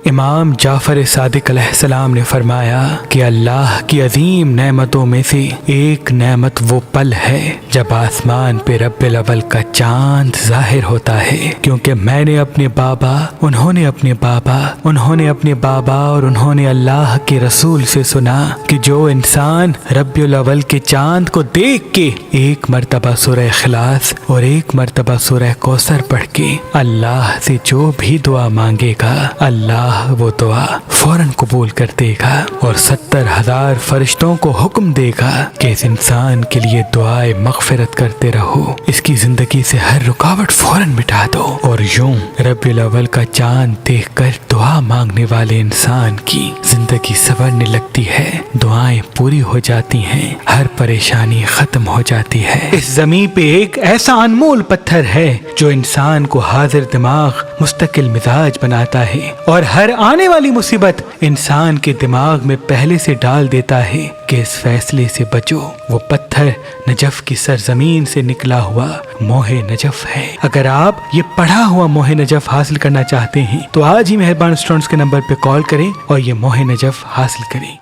امام جعفر صادق علیہ السلام نے فرمایا کہ اللہ کی عظیم نعمتوں میں سے ایک نعمت وہ پل ہے جب آسمان پہ رب الاول کا چاند ظاہر ہوتا ہے، کیونکہ میں نے اپنے بابا، انہوں نے اپنے بابا، انہوں نے اپنے بابا اور انہوں نے اللہ کے رسول سے سنا کہ جو انسان رب الاول کے چاند کو دیکھ کے ایک مرتبہ سورہ اخلاص اور ایک مرتبہ سورہ کوثر پڑھ کے اللہ سے جو بھی دعا مانگے گا، اللہ وہ دعا فوراً قبول کر دے گا اور 70,000 فرشتوں کو حکم دے گا کہ اس انسان کے لیے دعائے مغفرت کرتے رہو، اس کی زندگی سے ہر رکاوٹ فوراً مٹا دو۔ اور یوں رب الاول کا چاند دیکھ کر دعا مانگنے والے انسان کی زندگی سنورنے لگتی ہے، دعائیں پوری ہو جاتی ہیں، ہر پریشانی ختم ہو جاتی ہے۔ اس زمین پہ ایک ایسا انمول پتھر ہے جو انسان کو حاضر دماغ، مستقل مزاج بناتا ہے اور ہر آنے والی مصیبت انسان کے دماغ میں پہلے سے ڈال دیتا ہے کہ اس فیصلے سے بچو۔ وہ پتھر نجف کی سرزمین سے نکلا ہوا موہ نجف ہے۔ اگر آپ یہ پڑھا ہوا موہ نجف حاصل کرنا چاہتے ہیں تو آج ہی مہربان اسٹوڈنٹس کے نمبر پہ کال کریں اور یہ موہ نجف حاصل کریں۔